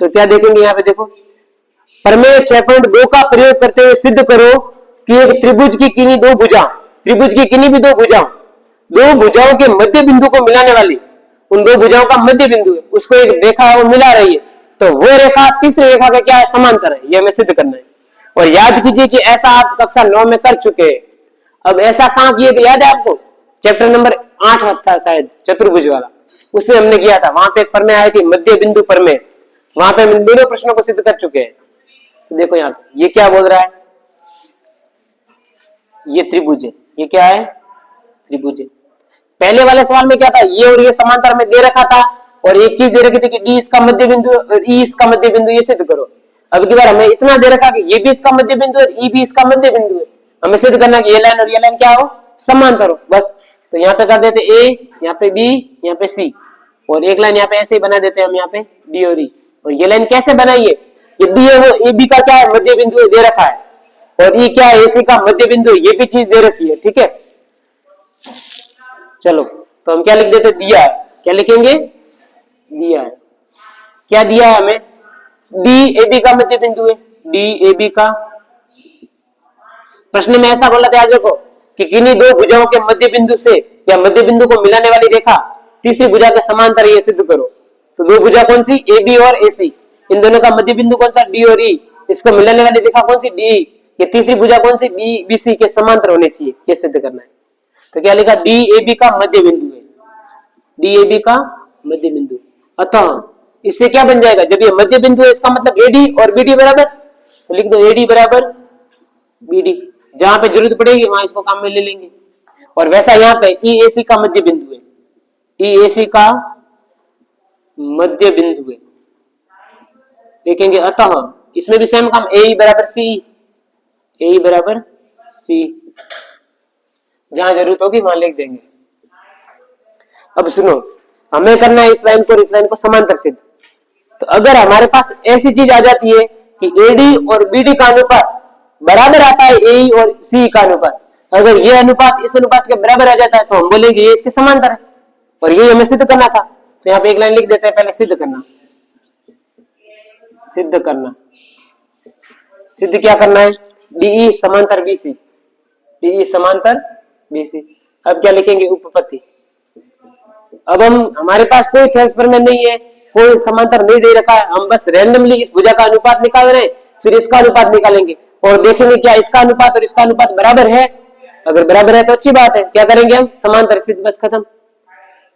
तो क्या देखेंगे यहाँ पे, देखो प्रमेय 6.2 का प्रयोग करते हुए सिद्ध करो कि एक त्रिभुज की किन्हीं दो भुजा, त्रिभुज की किन्हीं भी दो भुजाओं, दो भुजाओं के मध्य बिंदु को मिलाने वाली, उन दो भुजाओं का मध्य बिंदु है, उसको एक रेखा है वो मिला रही है, तो वो रेखा तीसरी रेखा का क्या है, समांतर है, ये हमें सिद्ध करना है। और याद कीजिए कि ऐसा आप कक्षा 9 में कर चुके हैं। अब ऐसा कहां किए थे, याद है आपको, चैप्टर नंबर 8 था शायद, चतुर्भुज वाला, उसमें हमने किया था, वहां पे एक प्रमेय आई थी मध्य बिंदु प्रमेय, वहां पे हम दोनों प्रश्नों को सिद्ध कर चुके हैं। तो देखो यहाँ पे ये क्या बोल रहा है, ये त्रिभुज है, ये क्या है, त्रिभुज है। पहले वाले सवाल में क्या था, ये और ये समांतर में दे रखा था, और एक चीज दे रखी थी कि डी इसका मध्य बिंदु और ई इसका मध्य बिंदु, ये सिद्ध करो। अब की बार हमें इतना दे रखा कि ये भी इसका मध्य बिंदु और ई भी इसका मध्य बिंदु है, हमें सिद्ध करना कि ये लाइन और ये लाइन क्या हो, समांतर हो, बस। तो यहाँ पे कर देते ए, यहाँ पे बी, यहाँ पे सी, और एक लाइन यहाँ पे ऐसे ही बना देते हैं हम, यहाँ पे डी और ई। और ये लाइन कैसे बनाइए, ये बी है वो ए बी का क्या है, मध्य बिंदु दे रखा है, और ई क्या है, ए सी का मध्य बिंदु, ये भी चीज दे रखी है, ठीक है। चलो तो हम क्या लिख देते, दिया है, क्या लिखेंगे, दिया है, क्या दिया है हमें, डी ए बी का मध्य बिंदु है, डी ए बी का। प्रश्न में ऐसा बोला था, आज देखो कि किन्हीं दो भुजाओं के मध्य बिंदु से या मध्य बिंदु को मिलाने वाली रेखा तीसरी भुजा के समांतर, ये सिद्ध करो। तो दो भुजा कौन सी, ए बी और ए सी, इन दोनों का मध्य बिंदु कौन सा, डी और ई, इसको मिलाने वाली रेखा कौन सी, डी, ये तीसरी भुजा कौन सी, बी बी सी के समांतर होने चाहिए, ये सिद्ध करना है। तो क्या लिखा, डी ए बी का मध्य बिंदु है, डी ए बी का मध्य बिंदु, अतः इससे क्या बन जाएगा, जब ये मध्य बिंदु है इसका मतलब एडी और बीडी बराबर, तो लिख दो एडी बराबर बीडी, जहां पे जरूरत पड़ेगी वहां इसको काम में ले लेंगे। और वैसा यहाँ पे ई ए सी का मध्य बिंदु है, ई ए सी का मध्य बिंदु है, लिखेंगे अतः इसमें भी सेम काम, ए बराबर सी, ए बराबर सी, जहां जरूरत होगी वहां लिख देंगे। अब सुनो, हमें करना है इस लाइन को और इस लाइन को समांतर सिद्ध। तो अगर हमारे पास ऐसी चीज आ जाती है कि एडी और बीडी का अनुपात बराबर आता है ए और सी का अनुपात, अगर ये अनुपात इस अनुपात के बराबर आ जाता है तो हम बोलेंगे ये इसके समांतर है, और ये हमें सिद्ध करना था। तो यहाँ पे एक लाइन लिख देते हैं, पहले सिद्ध करना। सिद्ध करना, सिद्ध क्या करना है, डीई समांतर बीसी, डीई समांतर बीसी। अब क्या लिखेंगे, उपपत्ति। अब हमारे पास कोई थेल्स प्रमेय नहीं है, कोई समांतर नहीं दे रखा है, हम बस रैंडमली इस भुजा का अनुपात निकाल रहे हैं, फिर इसका अनुपात निकालेंगे और देखेंगे क्या इसका अनुपात और इसका अनुपात बराबर है। अगर बराबर है तो अच्छी बात है, क्या करेंगे हम, समांतर सिद्ध, बस खत्म।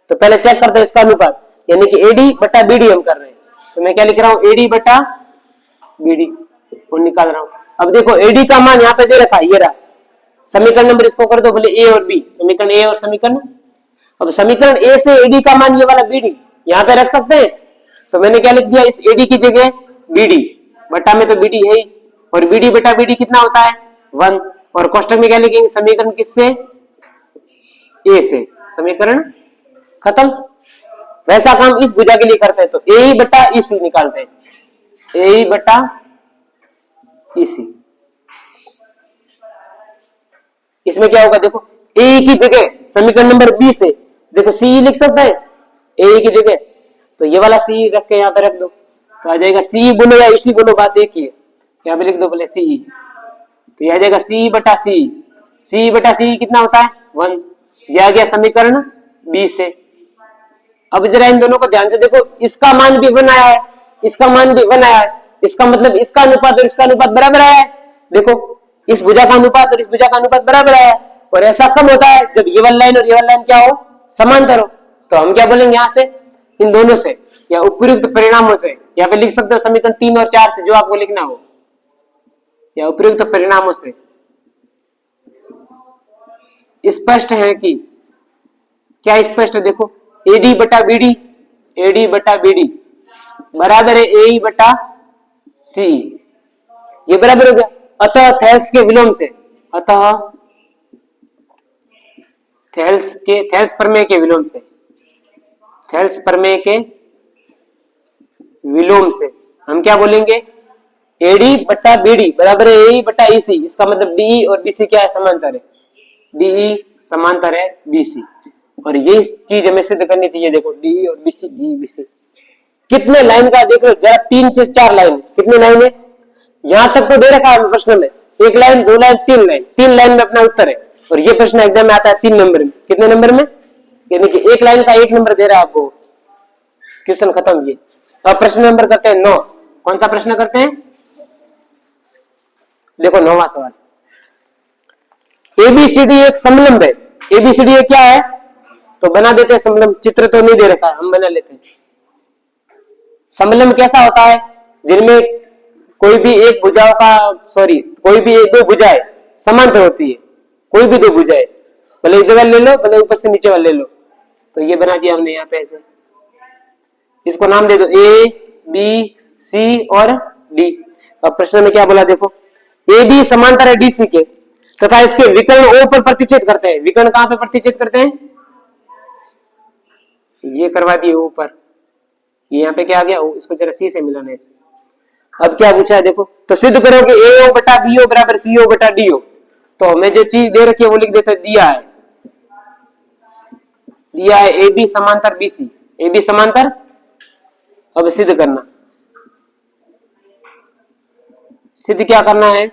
तो पहले चेक करते हैं इसका अनुपात, यानी कि एडी बटा बीडी हम कर रहे हैं। तो मैं क्या लिख रहा हूं, एडी बटा बीडी वो निकाल रहा हूं। अब देखो एडी का मान यहाँ पे दे रखा है, ये रहा समीकरण नंबर, इसको कर दो बोले ए और बी, समीकरण ए और समीकरण। अब समीकरण ए से एडी का मान ये वाला बीडी यहाँ पे रख सकते हैं, तो मैंने क्या लिख दिया, इस एडी की जगह बीडी, बटा में तो बीडी है ही, और बीडी बटा बीडी कितना होता है 1, और कोष्टक में क्या लिखेंगे, समीकरण किससे, ए से, समीकरण खत्म। वैसा काम इस भुजा के लिए करते हैं, तो ए बटा ईसी निकालते हैं, ए बटा ईसी। इसमें क्या होगा, देखो ए की जगह समीकरण नंबर बी से देखो सी लिख सकता है ए की जगह, तो ये वाला सी रख के यहाँ पे रख दो, तो आ जाएगा सी बोलो या इसी बोलो, बात एक ही है। यहाँ पे लिख दो बोले सी, तो ये आ जाएगा सी बटा सी, सी बटा सी कितना होता है 1, यह आ गया समीकरण बी से। अब जरा इन दोनों को ध्यान से देखो, इसका मान भी 1 आया है, इसका मान भी 1 आया है, इसका मतलब इसका अनुपात और इसका अनुपात बराबर आया है। देखो इस भुजा का अनुपात और इस भुजा का अनुपात बराबर आया है, और ऐसा कब होता है, जब ये वाली लाइन और ये वाली लाइन क्या हो, समांतर हो। तो हम क्या बोलेंगे, यहां से इन दोनों से या उपयुक्त परिणामों से, यहाँ पे लिख सकते हो समीकरण 3 और 4 से, जो आपको लिखना हो, या उपयुक्त परिणामों से स्पष्ट है कि क्या स्पष्ट है, देखो एडी बटा बीडी, एडी बटा बीडी बराबर है ए बटा सी, ये बराबर हो गया। अतः थेल्स के विलोम से, अतः थेल्स प्रमेय के विलोम से, थेल्स प्रमेय के विलोम से हम क्या बोलेंगे, एडी बटा बीडी बराबर है ए बटा ईसी, इसका मतलब डीई और बीसी क्या है, समांतर है, डीई समांतर है बीसी। और ये चीज हमें सिद्ध करनी थी, ये देखो डीई और बीसी, डीई बीसी कितने लाइन का देख लो जरा, 3 से 4 लाइन, कितने लाइन है, यहां तक तो दे रखा है प्रश्न में, 1 लाइन 2 लाइन 3 लाइन, 3 लाइन में अपना उत्तर है। और ये प्रश्न एग्जाम में आता है 3 नंबर में, कितने नंबर में, यानी कि 1 लाइन का 1 नंबर दे रहा है आपको, क्वेश्चन खत्म। ये अब प्रश्न नंबर करते हैं 9, कौन सा प्रश्न करते हैं, देखो 9वां सवाल, एबीसीडी एक समलंब है, एबीसीडी क्या है, तो बना देते हैं समलंब, चित्र तो नहीं दे रखा है, हम बना लेते हैं। समलंब कैसा होता है, जिनमें कोई भी एक भुजाओं का, सॉरी कोई भी 2 भुजाएं समांतर होती है, कोई भी 2 भुजाएं, भले इधर वाले ले लो भले ऊपर से नीचे वाले ले लो। तो ये बना दिया हमने यहाँ पे ऐसे, इसको नाम दे दो ए बी सी और डी। अब प्रश्न में क्या बोला, देखो ए बी समांतर है डी सी के, तथा इसके विकर्ण ओ पर प्रतिच्छेद करते हैं। विकर्ण कहां पे प्रतिच्छेद करते हैं, ये करवा दिए ऊपर, ये यहाँ पे क्या आ गया, इसको जरा सी से मिलाना है इसे। अब क्या पूछा है, देखो तो सिद्ध करो कि ए ओ बटा बी ओ बराबर सी ओ बटा डी ओ। तो हमें जो चीज दे रखी है वो लिख देते हैं, दिया है ए बी समांतर बी सी, ए बी समांतर। अब सिद्ध करना, सिद्ध क्या करना है,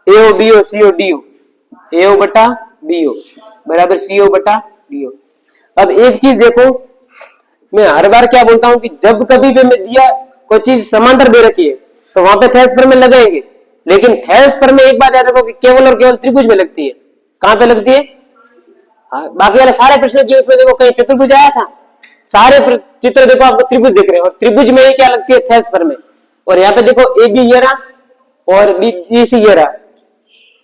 ए ओ बी ओ सी ओ डी ओ, ए ओ बटा बी ओ बराबर सी ओ बटा डी ओ। अब एक चीज देखो, मैं हर बार क्या बोलता हूं कि जब कभी भी मैं दिया कोई चीज समांतर दे रखी है तो वहां पे थेल्स प्रमेय लगाएंगे, लेकिन थेल्स प्रमेय एक बात याद रखो कि केवल और केवल त्रिभुज में लगती है। कहां पे लगती है, बाकी वाले सारे प्रश्न किए उसमें देखो कहीं चतुर्भुज आया था, सारे चित्र देखो आपको त्रिभुज दिख रहे हैं, और त्रिभुज में क्या लगती है, थेल्स प्रमेय। और यहाँ पे देखो ए बी ये रहा और बी सी ये रहा,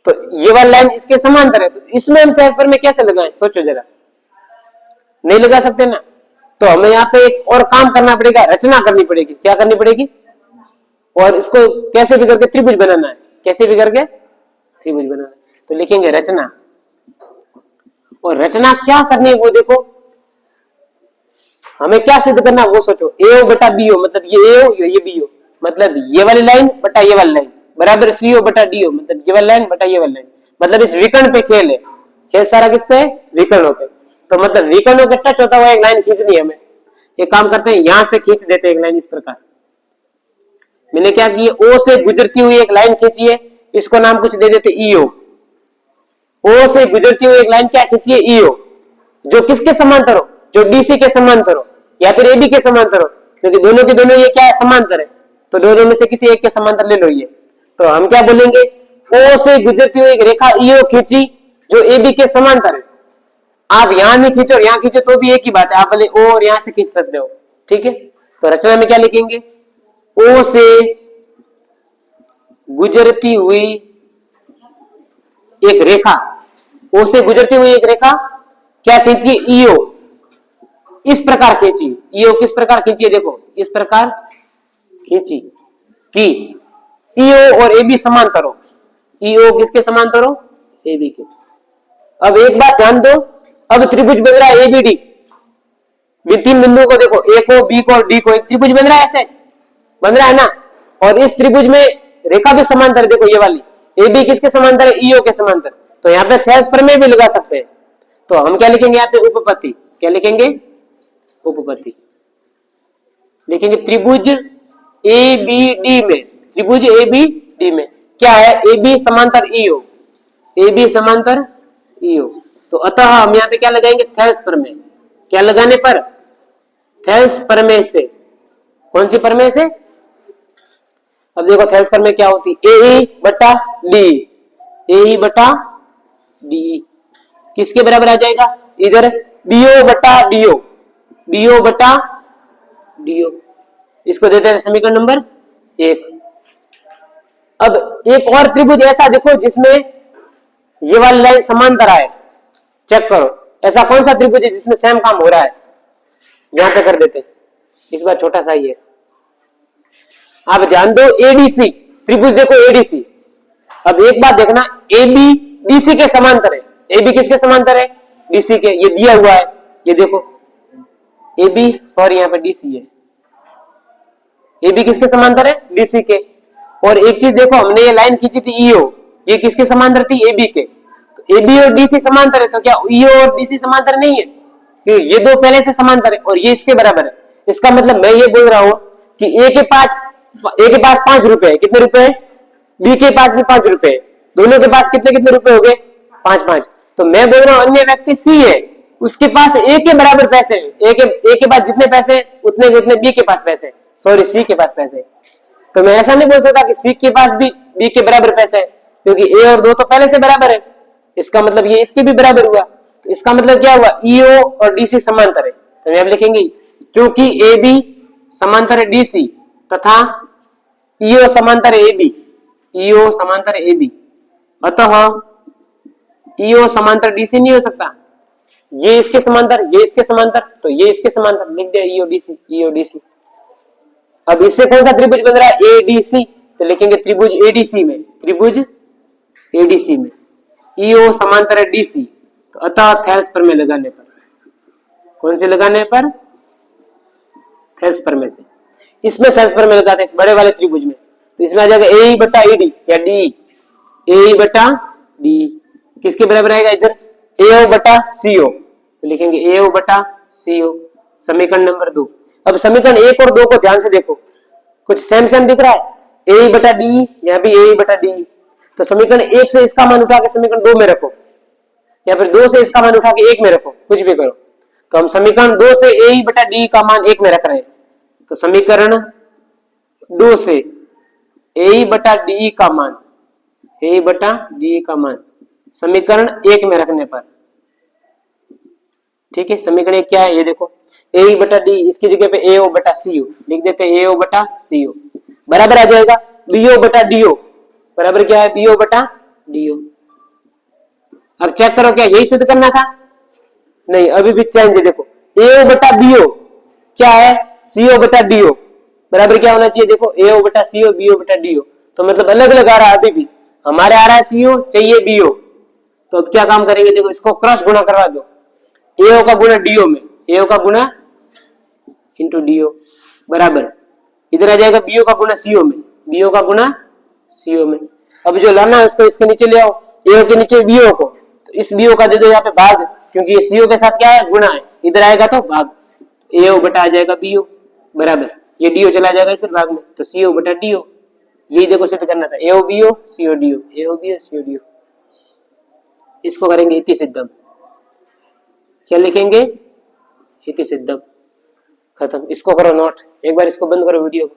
तो ये वाली लाइन इसके समांतर है, तो इसमें हम थेल्स प्रमेय कैसे लगाएं, सोचो जरा, नहीं लगा सकते ना। तो हमें यहाँ पे एक और काम करना पड़ेगा, रचना करनी पड़ेगी। क्या करनी पड़ेगी, और इसको कैसे भी करके त्रिभुज बनाना है, कैसे भी करके त्रिभुज बनाना है। तो लिखेंगे रचना। और रचना क्या करनी है वो देखो, हमें क्या सिद्ध करना है वो सोचो। ए बटा बी हो मतलब ये ए हो ये बी हो, मतलब ये वाली लाइन बटा ये वाली लाइन बराबर सी हो बटा डी हो, मतलब ये वाली लाइन बटा ये वाली लाइन। मतलब इस विकर्ण पे खेल है, खेल सारा किस पे, विकर्णों पे। तो मतलब विकर्णों के टच होता हुआ एक लाइन खींचनी है हमें। एक काम करते हैं, यहां से खींच देते हैं एक लाइन इस प्रकार। मैंने क्या किया, ओ से गुजरती हुई एक लाइन खींची है, इसको नाम कुछ दे देते ईओ। ओ से गुजरती हुई एक लाइन क्या खींची है, ईओ, जो किसके समांतर हो, जो डीसी के समांतर हो या फिर एबी के समांतर हो, क्योंकि दोनों के दोनों ये क्या है, समांतर है। तो दोनों में से किसी एक के समांतर ले लो ये। तो हम क्या बोलेंगे, ओ से गुजरती हुई एक रेखा ईओ खींची जो एबी के समांतर है। आप यहां नहीं खींचो और यहां खींचो तो भी एक ही बात है, आप भले ओ और यहां से खींच सकते हो, ठीक है। तो रचना में क्या लिखेंगे, ओ से गुजरती हुई एक रेखा, ओ से गुजरती हुई एक रेखा क्या खींची, ईओ, इस प्रकार खींची। ईओ किस प्रकार खींची है, देखो इस प्रकार खींची कि ईओ और एबी समांतर हो। ईओ किसके समांतर हो, एबी के। अब एक बात ध्यान दो, अब त्रिभुज बन रहा है एबीडी। तीन बिंदुओं को देखो, ए को, बी को और डी को, एक त्रिभुज बन रहा है, ऐसे बन रहा है ना। और इस त्रिभुज में रेखा भी समांतर है, देखो ये वाली एबी किसके समांतर है, ईओ के समांतर। तो यहाँ पे थेल्स प्रमेय भी लगा सकते हैं। तो हम क्या लिखेंगे यहाँ पे, उपपत्ति। क्या लिखेंगे, उपपत्ति लिखेंगे। त्रिभुज ए बी डी में, त्रिभुज ए बी डी में क्या है, ए बी समांतर ईओ, ए बी समांतर ईओ। तो अतः हम यहाँ पे क्या लगाएंगे, थेल्स प्रमेय। क्या लगाने पर, थेल्स प्रमेय से। कौन सी प्रमेय से, अब देखो थेल्स प्रमेय क्या होती है, ए बटा डी, ए बटा डी किसके बराबर आ जाएगा, इधर बीओ बटा डीओ, बीओ बटा डीओ। इसको देते हैं समीकरण नंबर 1। अब एक और त्रिभुज ऐसा देखो जिसमें ये वाली लाइन समांतर आए, चेक करो ऐसा कौन सा त्रिभुज है जिसमें सेम काम हो रहा है। यहां पे कर देते, इस बार छोटा सा ही है। आप ध्यान दो, एडीसी त्रिभुज देखो, एडीसी। अब एक बात देखना, एबी डीसी के समांतर है। एबी किसके समांतर है, डीसी के। ये दिया हुआ है, ये देखो एबी, सॉरी यहाँ पे डीसी है। एबी किसके समांतर है, डीसी के। और एक चीज देखो, हमने ये लाइन खींची थी ईओ, ये किसके समांतर थी, एबी के। तो एबी और डीसी समांतर है, तो क्या ईओ और डीसी समांतर नहीं है, कि ये दो पहले से समांतर है और ये इसके बराबर है। इसका मतलब मैं ये बोल रहा हूं कि ए के पास 5 रुपए है, कितने रुपए है, बी के पास भी 5 रुपए है, दोनों के पास कितने कितने रुपए हो गए, 5-5। तो मैं बोल रहा हूं अन्य व्यक्ति सी है, उसके पास ए के बराबर पैसे, ए के पास जितने पैसे उतने उतने बी के पास पैसे, सॉरी सी के पास पैसे। तो मैं ऐसा नहीं बोल सकता कि सी के पास भी बी के बराबर पैसे है, क्योंकि ए और 2 तो पहले से बराबर है। इसका मतलब ये इसके भी बराबर हुआ। तो इसका मतलब क्या हुआ, ईओ और डीसी समांतर है। तो मैं अब लिखेंगे, क्योंकि ए बी समांतर है डीसी तथा ईओ समांतर है एबी, ईओ समांतर है एबी, अतः ईओ समांतर डीसी नहीं हो सकता। ये इसके समांतर, ये इसके समांतर, तो ये इसके समांतर, लिख दिया ईओ डीसी, ईओ डीसी। अब इससे कौन सा त्रिभुज बन रहा है, एडीसी। तो लिखेंगे त्रिभुज एडीसी में, त्रिभुज एडीसी में ईओ समांतर है डीसी। तो अतः थेल्स प्रमेय लगाने पर, कौन से लगाने पर, थेल्स प्रमेय से। इसमें थेल्स प्रमेय लगाते हैं बड़े वाले त्रिभुज में, तो इसमें आ जाएगा ए बटा ईडी या डी, ए बटा डी किसके बराबर आएगा, इधर एओ बटा सीओ। तो लिखेंगे एओ बटा सीओ, समीकरण नंबर 2। अब समीकरण 1 और 2 को ध्यान से देखो, कुछ सेम सेम दिख रहा है, ए बटा डी, यहाँ भी ए बटा डी। तो समीकरण 1 से इसका मान उठा के समीकरण 2 में रखो, या फिर 2 से इसका मान उठा के 1 में रखो, कुछ भी करो। तो हम समीकरण 2 से ए बटा डी का मान 1 में रख रहे हैं। तो समीकरण 2 से ए बटा डी का मान, ए बटा डी का मान समीकरण 1 में रखने पर, ठीक है। समीकरण 1 क्या है, ये देखो ए बटा डी, इसकी जगह पे एओ बटा सीओ लिख देते हैं, एओ बटा सीओ बराबर आ जाएगा बीओ बटा डीओ, बराबर क्या है, बीओ बटा डीओ। अब चेक करो, क्या यही सिद्ध करना था, नहीं, अभी भी चेंज है। देखो एओ बटा बीओ क्या है, सीओ बटा डीओ, बराबर क्या होना चाहिए, देखो एओ बटा सीओ, बीओ बटा डीओ। तो मतलब अलग अलग आ रहा है, अभी भी हमारे आ रहा है सीओ, चाहिए बीओ, तो अब क्या काम करेंगे, देखो इसको क्रॉस गुणा करवा दो, एओ का गुणा डीओ में, एओ का गुणा इंटू डीओ बराबर, इधर आ जाएगा बीओ का गुणा सीओ में, बीओ का गुणा सीओ में। अब जो लाना है उसको इसके नीचे ले आओ, एओ के नीचे बीओ को, तो इस बीओ का दे दो यहाँ पे भाग, क्योंकि ये सीओ के साथ क्या है, गुणा है, इधर आएगा तो भाग, एओ बटा आ जाएगा बीओ बराबर, ये डीओ चला जाएगा इस भाग में, तो सीओ बटा डीओ, यही देखो सिद्ध करना था, AO BO CO DO, AO BO CO DO. इसको करेंगे इति सिद्धम, क्या लिखेंगे, इति सिद्धम, खत्म। इसको करो नोट, एक बार इसको बंद करो वीडियो को।